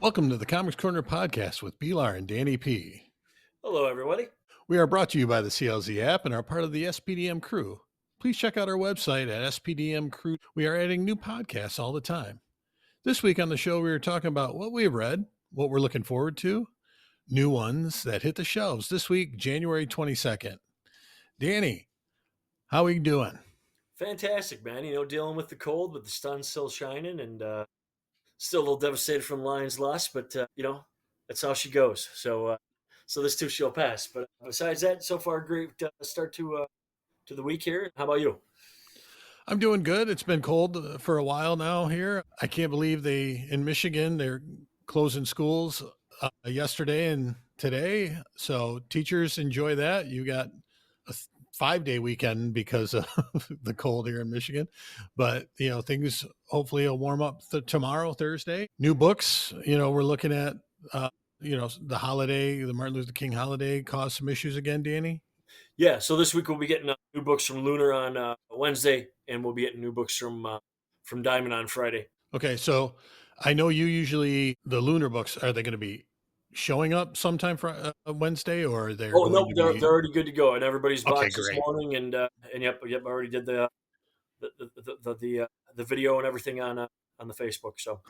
Welcome to the Comix Corner Podcast with B-Lar and Danny P. Hello, everybody. We are brought to you by the CLZ app and are part of the SPDM Crew. Please check out our website at SPDM Crew. We are adding new podcasts all the time. This week on the show, we are talking about what we have read, what we're looking forward to, new ones that hit the shelves this week, January 22nd. Danny, how are you doing? Fantastic, man. Dealing with the cold, but the sun's still shining, and still a little devastated from Lions' loss, but that's how she goes. So this too shall pass. But besides that, so far, great start to the week here. How about you? I'm doing good. It's been cold for a while now here. I can't believe in Michigan, they're closing schools yesterday and today. So teachers enjoy that. You got a 5-day weekend because of the cold here in Michigan, but things hopefully will warm up tomorrow, Thursday. New books, we're looking at, the holiday, the Martin Luther King holiday caused some issues again, Danny. Yeah. So this week we'll be getting new books from Lunar on Wednesday, and we'll be getting new books from Diamond on Friday. Okay. So I know you usually, the Lunar books, are they going to be showing up sometime for Wednesday, or they're they're already good to go, and everybody's boxed this great. morning, and yep, I already did the video and everything on the Facebook. So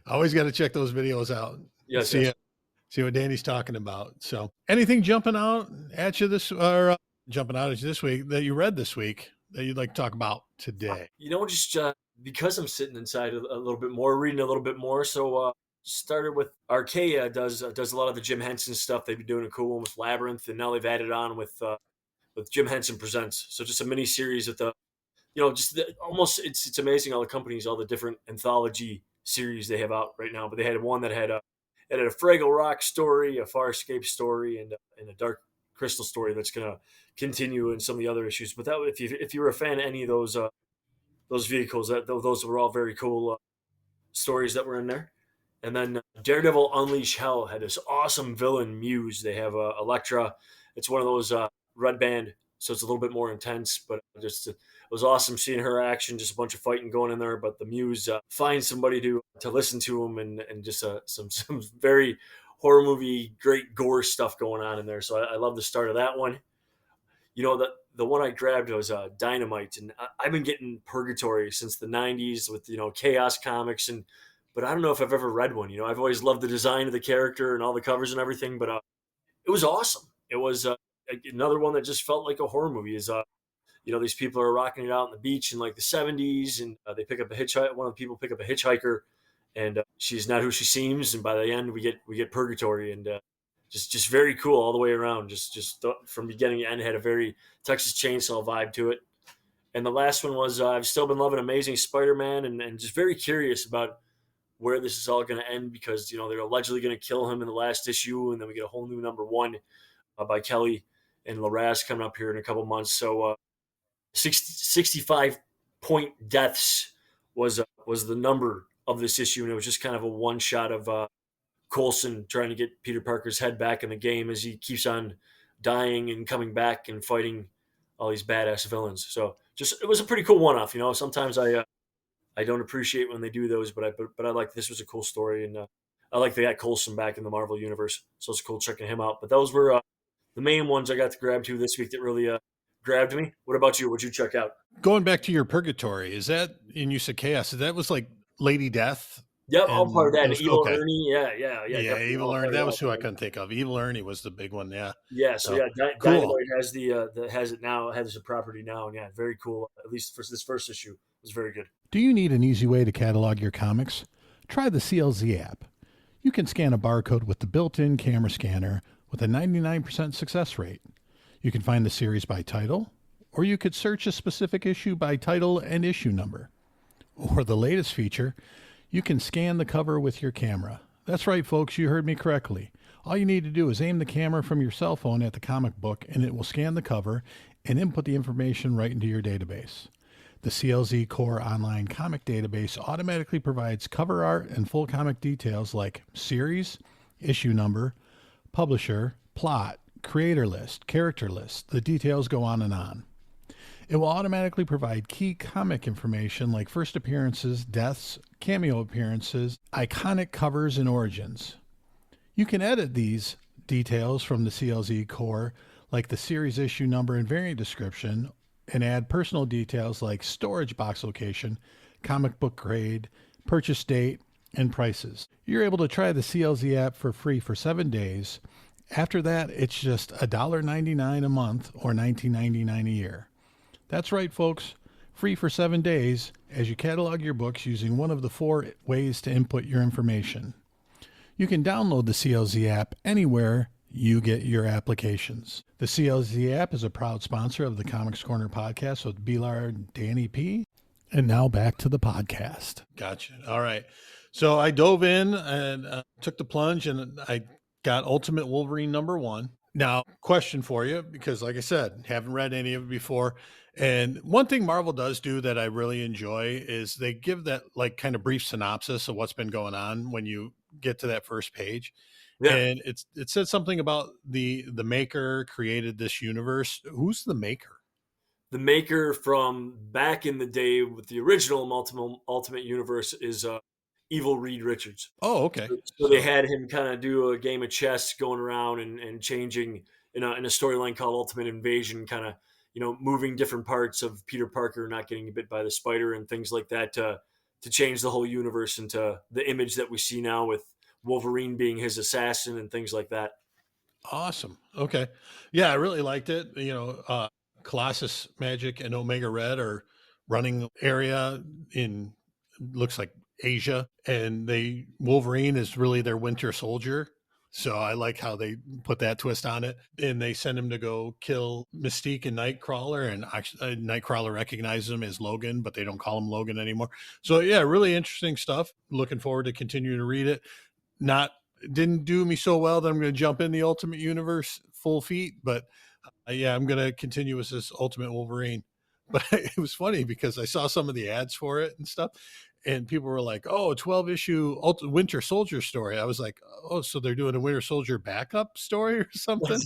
always got to check those videos out. Yes, see what Danny's talking about. So anything jumping out at you this week that you read this week that you'd like to talk about today? Just because I'm sitting inside a little bit more, reading a little bit more, so. Started with Archaea does a lot of the Jim Henson stuff. They've been doing a cool one with Labyrinth, and now they've added on with Jim Henson Presents. So just a mini series with it's amazing all the companies, all the different anthology series they have out right now. But they had one that had a Fraggle Rock story, a Farscape story, and a Dark Crystal story that's going to continue in some of the other issues. But that if you were a fan of any of those vehicles, those were all very cool stories that were in there. And then Daredevil Unleash Hell had this awesome villain Muse. They have Elektra. It's one of those red band, so it's a little bit more intense. But it was awesome seeing her action, just a bunch of fighting going in there. But the Muse finds somebody to listen to him, and just some very horror movie, great gore stuff going on in there. So I love the start of that one. The one I grabbed was Dynamite, and I've been getting Purgatory since the 90s with Chaos Comics but I don't know if I've ever read one. I've always loved the design of the character and all the covers and everything, but it was awesome. It was another one that just felt like a horror movie. These people are rocking it out on the beach in like the 70s, and they pick up a hitchhiker. One of the people pick up a hitchhiker, and she's not who she seems. And by the end, we get Purgatory, and just very cool all the way around. Just from beginning to end, had a very Texas Chainsaw vibe to it. And the last one was I've still been loving Amazing Spider-Man, and just very curious about where this is all going to end, because they're allegedly going to kill him in the last issue, and then we get a whole new number one by Kelly and Larraz coming up here in a couple months. So 65 point deaths was the number of this issue, and it was just kind of a one shot of Coulson trying to get Peter Parker's head back in the game as he keeps on dying and coming back and fighting all these badass villains. So it was a pretty cool one off. Sometimes I don't appreciate when they do those, but I like this was a cool story, and I like they got Coulson back in the Marvel universe, so it's cool checking him out. But those were the main ones I got to grab to this week that really grabbed me. What about you? What'd you check out? Going back to your Purgatory, is that, and you said Chaos, that was like Lady Death? Yep, all part of that. Evil Ernie, yeah. Evil Ernie. That was who I couldn't think of. Evil Ernie was the big one, yeah. Yeah, so cool. Dynamite has it now, has a property now, and yeah, very cool. At least for this first issue, it was very good. Do you need an easy way to catalog your comics? Try the CLZ app. You can scan a barcode with the built-in camera scanner with a 99% success rate. You can find the series by title, or you could search a specific issue by title and issue number. Or the latest feature, you can scan the cover with your camera. That's right, folks, you heard me correctly. All you need to do is aim the camera from your cell phone at the comic book, and it will scan the cover and input the information right into your database. The CLZ Core Online Comic Database automatically provides cover art and full comic details like series, issue number, publisher, plot, creator list, character list. The details go on and on. It will automatically provide key comic information like first appearances, deaths, cameo appearances, iconic covers, and origins. You can edit these details from the CLZ core, like the series issue number and variant description, and add personal details like storage box location, comic book grade, purchase date, and prices. You're able to try the CLZ app for free for 7 days. After that, it's just $1.99 a month or $19.99 a year. That's right, folks. Free for 7 days as you catalog your books using one of the 4 ways to input your information. You can download the CLZ app anywhere you get your applications. The CLZ app is a proud sponsor of the Comix Corner Podcast with B-Lar and Danny P. And now back to the podcast. Gotcha. All right. So I dove in and took the plunge, and I got Ultimate Wolverine #1. Now, question for you, because like I said, haven't read any of it before. And one thing Marvel does do that I really enjoy is they give that like kind of brief synopsis of what's been going on when you get to that first page. Yeah. And it said something about the maker created this universe. Who's the maker? The maker from back in the day with the original Ultimate Universe is Evil Reed Richards. Oh, okay. So they had him kind of do a game of chess going around and changing in a storyline called Ultimate Invasion, kind of, moving different parts of Peter Parker not getting bit by the spider and things like that to change the whole universe into the image that we see now with Wolverine being his assassin and things like that. Awesome. Okay. Yeah, I really liked it. Colossus Magic and Omega Red are running area in, looks like Asia, and Wolverine is really their winter soldier. So I like how they put that twist on it. And they send him to go kill Mystique and Nightcrawler, and actually Nightcrawler recognizes him as Logan, but they don't call him Logan anymore. So yeah, really interesting stuff. Looking forward to continuing to read it. Didn't do me so well that I'm going to jump in the Ultimate Universe full feet, but yeah, I'm going to continue with this Ultimate Wolverine. But it was funny because I saw some of the ads for it and stuff, and people were like, oh, 12-issue Winter Soldier story. I was like, oh, so they're doing a Winter Soldier backup story or something?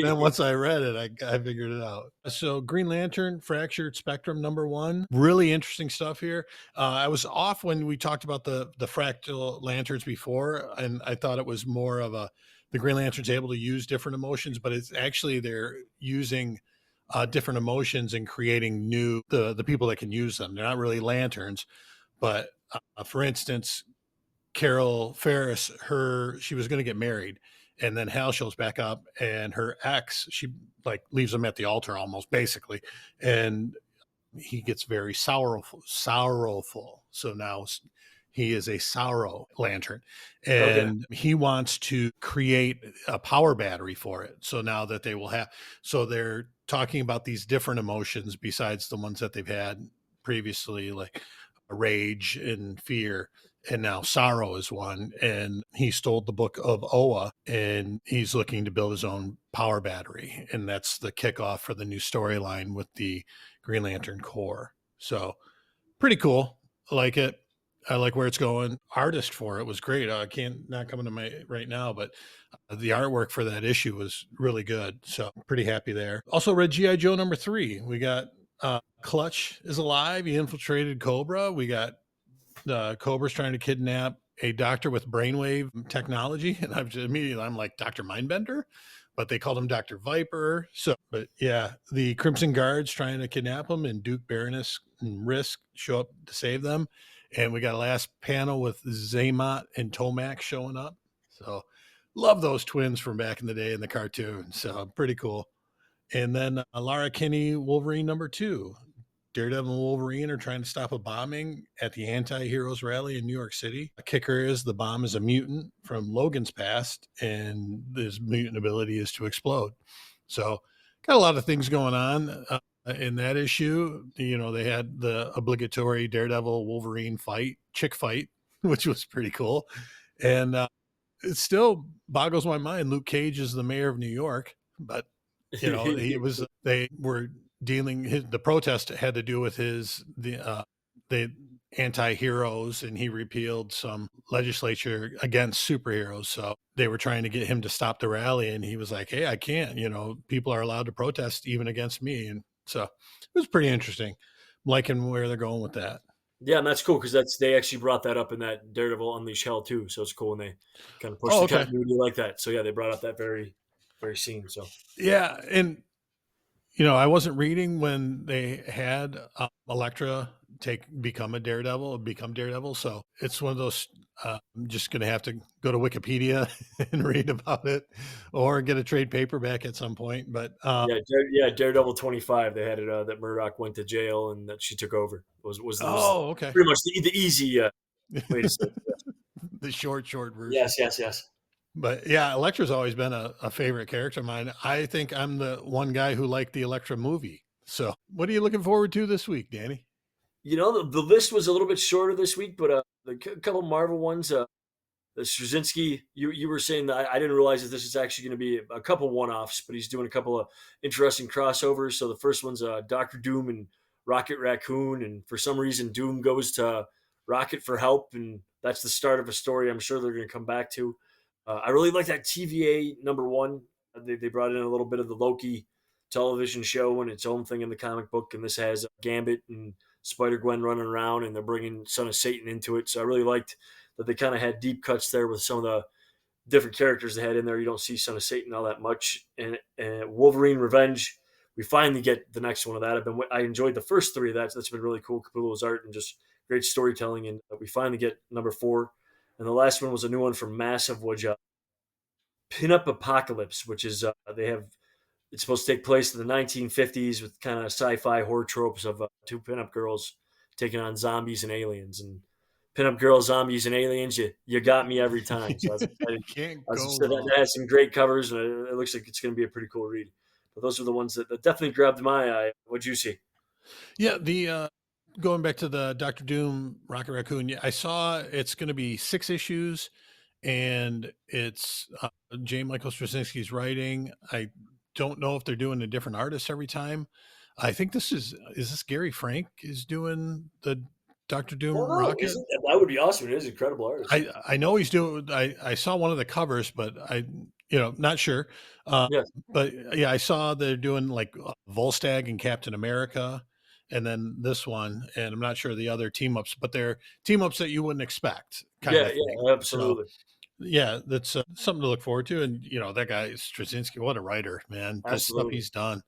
Then once I read it, I figured it out. So Green Lantern, Fractured Spectrum #1. Really interesting stuff here. I was off when we talked about the fractal lanterns before, and I thought it was more of the Green Lantern's able to use different emotions, but it's actually they're using different emotions and creating new the people that can use them. They're not really lanterns, but for instance, Carol Ferris, she was going to get married, and then Hal shows back up, and her ex, she like leaves him at the altar almost basically, and he gets very sorrowful. So now he is a sorrow lantern, and he wants to create a power battery for it. So now that they're talking about these different emotions besides the ones that they've had previously, like rage and fear, and now sorrow is one. And he stole the book of Oa, and he's looking to build his own power battery, and that's the kickoff for the new storyline with the Green Lantern Corps. So pretty cool. I like it. I like where it's going. Artist for it was great. I can't not coming to my right now, but the artwork for that issue was really good. So pretty happy there. Also read G.I. Joe #3. We got Clutch is alive. He infiltrated Cobra. We got Cobra's trying to kidnap a doctor with brainwave technology, and I'm like, Dr. Mindbender, but they called him Dr. Viper. So, but yeah, the Crimson Guards trying to kidnap him, and Duke, Baroness, and Risk show up to save them. And we got a last panel with Zaymot and Tomac showing up. So love those twins from back in the day in the cartoon. So pretty cool. And then Lara Kinney, Wolverine #2. Daredevil and Wolverine are trying to stop a bombing at the anti-heroes rally in New York City. The kicker is the bomb is a mutant from Logan's past, and his mutant ability is to explode. So got a lot of things going on in that issue. They had the obligatory Daredevil Wolverine chick fight, which was pretty cool. And it still boggles my mind. Luke Cage is the mayor of New York, but they were the protest had to do with the anti-heroes, and he repealed some legislature against superheroes. So they were trying to get him to stop the rally, and he was like, hey, I can't, people are allowed to protest even against me. And So it was pretty interesting. I'm liking where they're going with that. Yeah, and that's cool because they actually brought that up in that Daredevil Unleash Hell too. So it's cool when they kind of push Oh, the okay. continuity like that. So yeah, they brought up that very scene. So Yeah, and I wasn't reading when they had Elektra become Daredevil. So it's one of those. I'm just going to have to go to Wikipedia and read about it, or get a trade paperback at some point. But Daredevil 25. They had it that Murdoch went to jail and that she took over. Was okay. pretty much the easy way to say it. The short version. Yes. But yeah, Elektra's always been a favorite character of mine. I think I'm the one guy who liked the Elektra movie. So what are you looking forward to this week, Danny? The list was a little bit shorter this week, but a couple Marvel ones. The Straczynski, you were saying that I didn't realize that this is actually going to be a couple one-offs, but he's doing a couple of interesting crossovers. So the first one's Doctor Doom and Rocket Raccoon, and for some reason Doom goes to Rocket for help, and that's the start of a story I'm sure they're going to come back to. I really like that TVA #1. They brought in a little bit of the Loki television show and its own thing in the comic book, and this has Gambit and Spider-Gwen running around, and they're bringing Son of Satan into it. So I really liked that they kind of had deep cuts there with some of the different characters they had in there. You don't see Son of Satan all that much. And Wolverine Revenge, we finally get the next one of that. I enjoyed the first three of that. So that's been really cool. Capullo's art and just great storytelling. And we finally get #4. And the last one was a new one from Massive, which Pinup Apocalypse, which is it's supposed to take place in the 1950s with kind of sci-fi horror tropes of two pinup girls taking on zombies and aliens. And pinup girls, zombies, and aliens, you got me every time. So I was excited. That has some great covers, and it looks like it's going to be a pretty cool read. But those are the ones that definitely grabbed my eye. What'd you see? Yeah, the going back to the Doctor Doom Rocket Raccoon, I saw it's going to be 6 issues, and it's J. Michael Straczynski's writing. I don't know if they're doing a different artist every time. I think this is this Gary Frank is doing the Doctor Doom Rocket? That would be awesome. It is incredible artist. I know he's doing. I saw one of the covers, but not sure. Yes. But yeah, I saw they're doing like Volstagg and Captain America, and then this one, and I'm not sure the other team ups, but they're team ups that you wouldn't expect. Yeah, absolutely. So, yeah, that's something to look forward to. And that guy Straczynski, what a writer, man! The stuff he's done.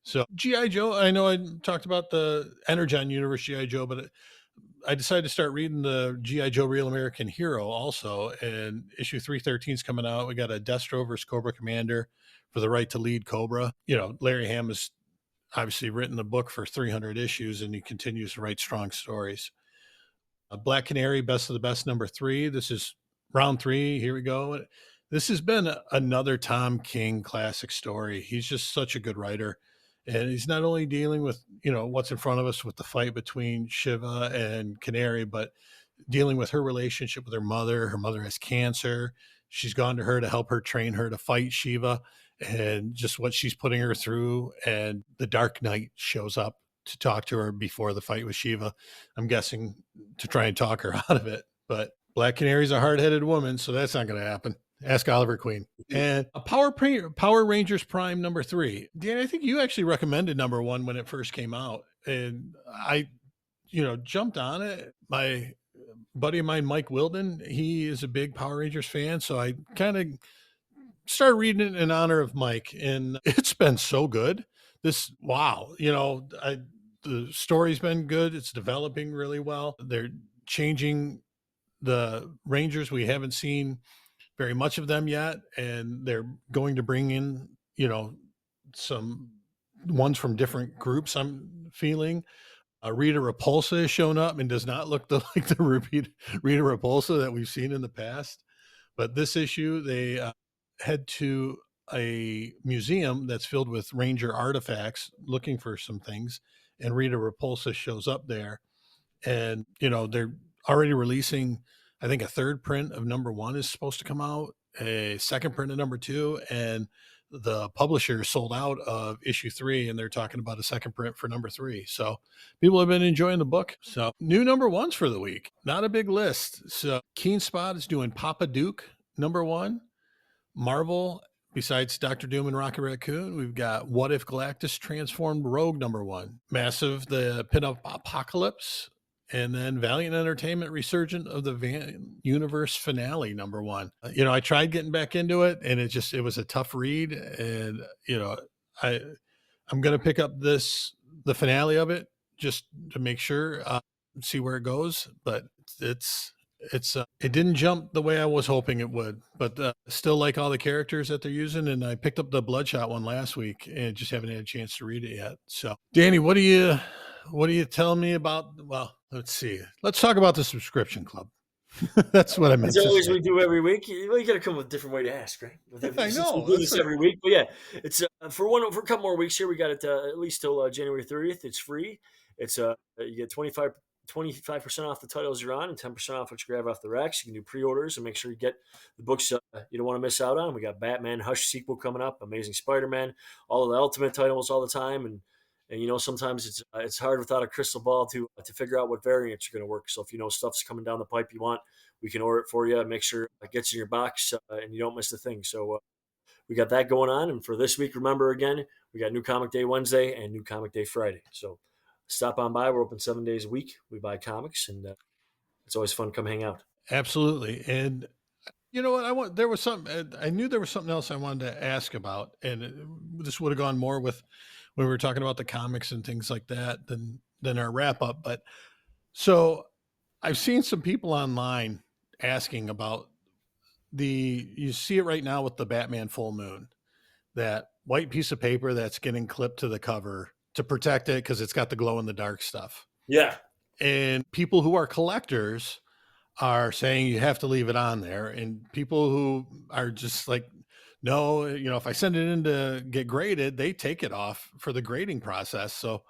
So G.I. Joe, I know I talked about the Energon Universe G.I. Joe, but I decided to start reading the G.I. Joe Real American Hero also, and issue 313 is coming out. We got a Destro versus Cobra Commander for the right to lead Cobra. Larry Hamm has obviously written the book for 300 issues, and he continues to write strong stories. Black Canary, Best of the Best, #3. This is round 3. Here we go. This has been another Tom King classic story. He's just such a good writer. And he's not only dealing with, what's in front of us with the fight between Shiva and Canary, but dealing with her relationship with her mother. Her mother has cancer. She's gone to her to help her train her to fight Shiva, and just what she's putting her through. And the Dark Knight shows up to talk to her before the fight with Shiva. I'm guessing to try and talk her out of it. But Black Canary's a hard-headed woman, so that's not going to happen. Ask Oliver Queen. And a Power Rangers Prime #3. Dan, I think you actually recommended #1 when it first came out. And I, jumped on it. My buddy of mine, Mike Wilden, he is a big Power Rangers fan. So I kind of started reading it in honor of Mike. And it's been so good. Wow. The story's been good. It's developing really well. They're changing the Rangers. We haven't seen very much of them yet, and they're going to bring in some ones from different groups. I'm feeling Rita Repulsa has shown up and does not look like the repeat Rita Repulsa that we've seen in the past. But this issue, they head to a museum that's filled with Ranger artifacts, looking for some things, and Rita Repulsa shows up there. And they're already releasing, I think, a 3rd print of #1 is supposed to come out, a 2nd print of #2, and the publisher sold out of issue 3, and they're talking about a 2nd print for #3. So people have been enjoying the book. So new #1s for the week. Not a big list. So Keen Spot is doing Papa Duke #1. Marvel Besides Dr. Doom and Rocket Raccoon, we've got What If Galactus Transformed Rogue #1, Massive the Pinup Apocalypse, and then Valiant Entertainment Resurgent of the Universe Finale #1. I tried getting back into it, and it was a tough read, and I'm going to pick up the finale of it just to make sure, see where it goes, but it didn't jump the way I was hoping it would, but still like all the characters that they're using. And I picked up the Bloodshot one last week and just haven't had a chance to read it yet. So Danny, what do you tell me about? Well, let's see. Let's talk about the subscription club. That's what I meant. As always, we do every week. You got to come with a different way to ask, right? I know. We do this every week, but yeah, it's for a couple more weeks here. We got it at least till January 30th. It's free. It's you get 25% off the titles you're on and 10% off what you grab off the racks. You can do pre-orders and make sure you get the books you don't want to miss out on. We got Batman Hush sequel coming up, Amazing Spider-Man, all of the Ultimate titles all the time, and sometimes it's hard without a crystal ball to figure out what variants are going to work. So if stuff's coming down the pipe you want, we can order it for you and make sure it gets in your box and you don't miss the thing. So we got that going on. And for this week, remember again, we got New Comic Day Wednesday and New Comic Day Friday. So stop on by. We're open 7 days a week. We buy comics, and it's always fun to come hang out. Absolutely. And you know what? There was something. I knew there was something else I wanted to ask about, and this would have gone more with when we were talking about the comics and things like that than our wrap up. But so I've seen some people online asking about you see it right now with the Batman Full Moon, that white piece of paper that's getting clipped to the cover to protect it because it's got the glow in the dark stuff. Yeah. And people who are collectors are saying you have to leave it on there. And people who are just like, no, if I send it in to get graded, they take it off for the grading process. So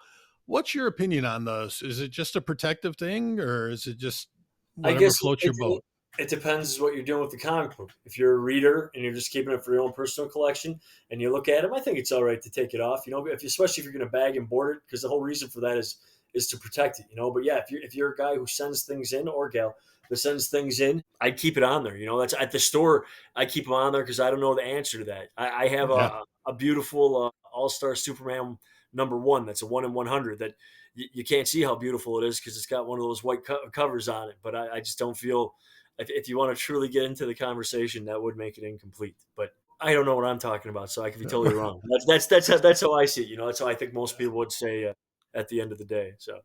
what's your opinion on those? Is it just a protective thing, or is it just whatever floats your boat? It depends what you're doing with the comic book. If you're a reader and you're just keeping it for your own personal collection and you look at them, I think it's all right to take it off, especially if you're going to bag and board it, because the whole reason for that is to protect it, But yeah, if you're a guy who sends things in, or gal that sends things in, I'd keep it on there. That's at the store. I keep them on there because I don't know the answer to that. I have a beautiful All-Star Superman #1. That's a 1 in 100 that you can't see how beautiful it is because it's got one of those white covers on it. But I just don't feel, if you want to truly get into the conversation, that would make it incomplete. But I don't know what I'm talking about, so I could be totally wrong. That's how I see it. That's how I think most people would say at the end of the day. So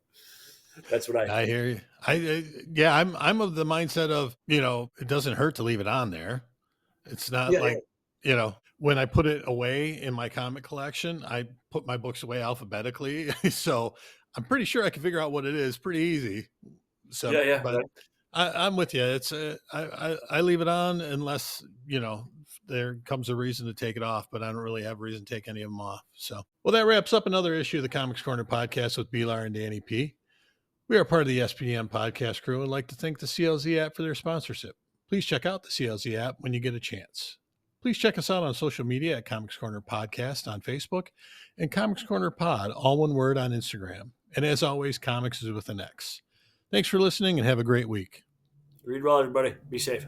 that's what I hear you. I'm of the mindset of, it doesn't hurt to leave it on there. It's not when I put it away in my comic collection, I put my books away alphabetically. So I'm pretty sure I can figure out what it is pretty easy. So, yeah. But I'm with you. It's I leave it on unless, there comes a reason to take it off, but I don't really have a reason to take any of them off. So, well, that wraps up another issue of the Comix Corner Podcast with B-Lar and Danny P. We are part of the SPDM Podcast Crew and like to thank the CLZ app for their sponsorship. Please check out the CLZ app when you get a chance. Please check us out on social media at Comix Corner Podcast on Facebook and Comix Corner Pod, all one word, on Instagram. And as always, comics is with an X. Thanks for listening and have a great week. Read well, everybody. Be safe.